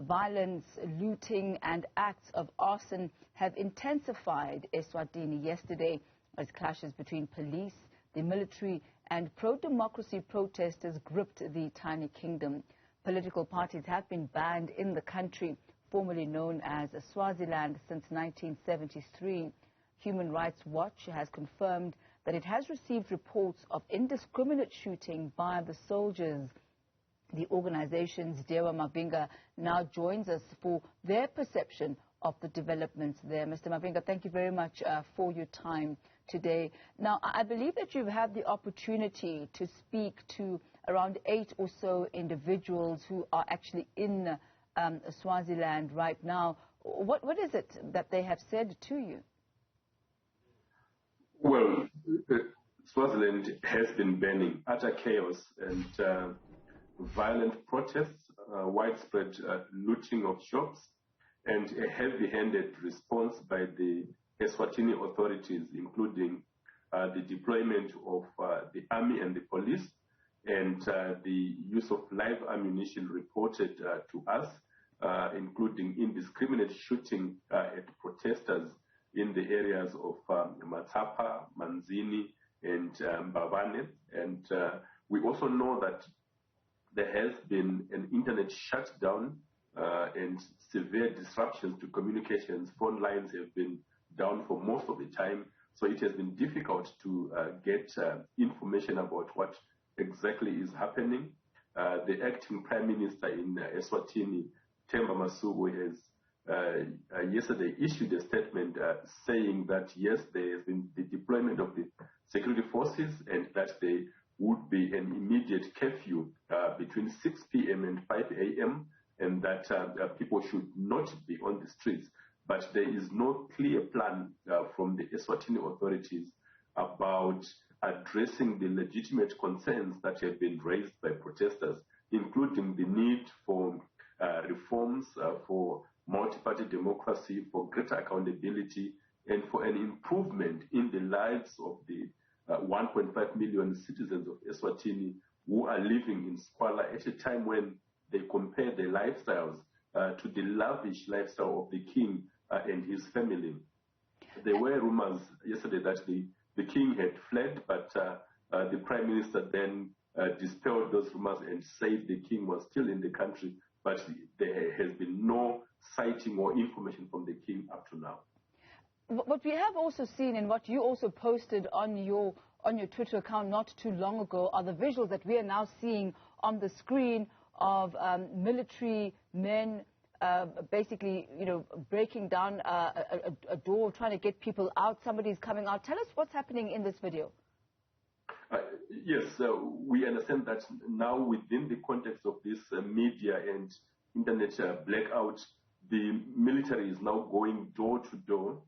Violence, looting and acts of arson have intensified Eswatini yesterday as clashes between police, the military and pro-democracy protesters gripped the tiny kingdom. Political parties have been banned in the country, formerly known as Swaziland, since 1973. Human Rights Watch has confirmed that it has received reports of indiscriminate shooting by the soldiers. The organization's Dewa Mavhinga now joins us for their perception of the developments there. Mr. Mavhinga, thank you very much for your time today. Now, I believe that you've had the opportunity to speak to around 8 or so individuals who are actually in Swaziland right now. What is it that they have said to you? Well, Swaziland has been burning, utter chaos and violent protests, widespread looting of shops, and a heavy-handed response by the Eswatini authorities, including the deployment of the army and the police, and the use of live ammunition reported to us, including indiscriminate shooting at protesters in the areas of Matapa, Manzini, and Mbavane. And we also know that there has been an internet shutdown and severe disruptions to communications. Phone lines have been down for most of the time, so it has been difficult to get information about what exactly is happening. The acting Prime Minister in Eswatini, Themba Masuku, has yesterday issued a statement saying that yes, there has been the deployment of the security forces and that there would be an immediate curfew between 6 p.m. and 5 a.m. and that people should not be on the streets. But there is no clear plan from the Eswatini authorities about addressing the legitimate concerns that have been raised by protesters, including the need for reforms, for multi-party democracy, for greater accountability, and for an improvement in the lives of the 1.5 million citizens of Eswatini who are living in squalor at a time when they compare their lifestyles to the lavish lifestyle of the king and his family. There were rumors yesterday that the king had fled, but the Prime Minister then dispelled those rumors and said the king was still in the country, but there has been no sighting or information from the king up to now. What we have also seen, and what you also posted on your Twitter account not too long ago, are the visuals that we are now seeing on the screen of military men basically, breaking down a door, trying to get people out. Somebody's coming out. Tell us what's happening in this video. Yes, we understand that now within the context of this media and internet blackout, the military is now going door to door,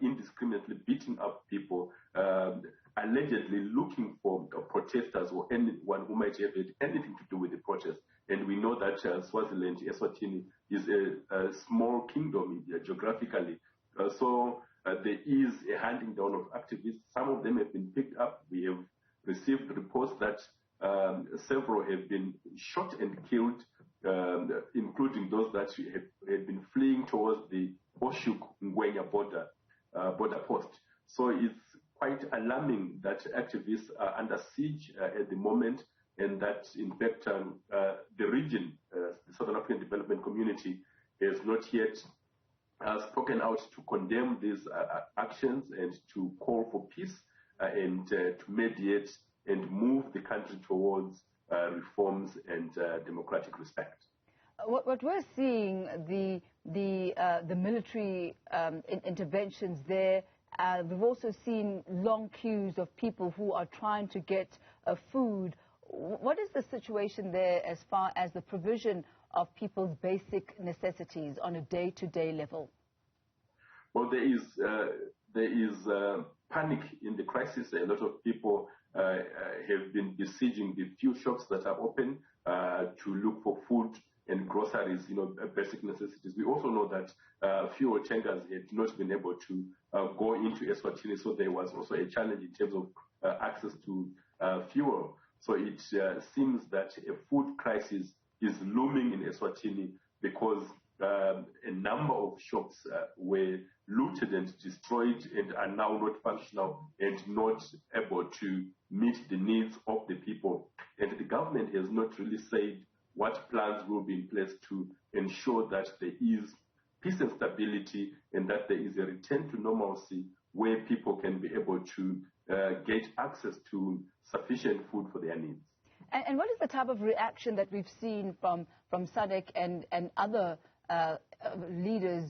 indiscriminately beating up people, allegedly looking for protesters or anyone who might have had anything to do with the protest. And we know that Swaziland, Eswatini, is a small kingdom geographically. So there is a handing down of activists. Some of them have been picked up. We have received reports that several have been shot and killed, including those that had been fleeing towards the Oshuk-Ngwenya border post. So it's quite alarming that activists are under siege at the moment, and that, in fact, the region, the Southern African Development Community, has not yet spoken out to condemn these actions and to call for peace and to mediate and move the country towards reforms and democratic respect. What we're seeing, the military interventions there, we've also seen long queues of people who are trying to get food. What is the situation there as far as the provision of people's basic necessities on a day-to-day level? Well, there is panic in the crisis. A lot of people have been besieging the few shops that are open to look for food and groceries, basic necessities. We also know that fuel tankers had not been able to go into Eswatini, so there was also a challenge in terms of access to fuel. So it seems that a food crisis is looming in Eswatini because a number of shops were looted and destroyed and are now not functional and not able to meet the needs of the people. And the government has not really said what plans will be in place to ensure that there is peace and stability and that there is a return to normalcy where people can be able to get access to sufficient food for their needs. And what is the type of reaction that we've seen from SADC and other leaders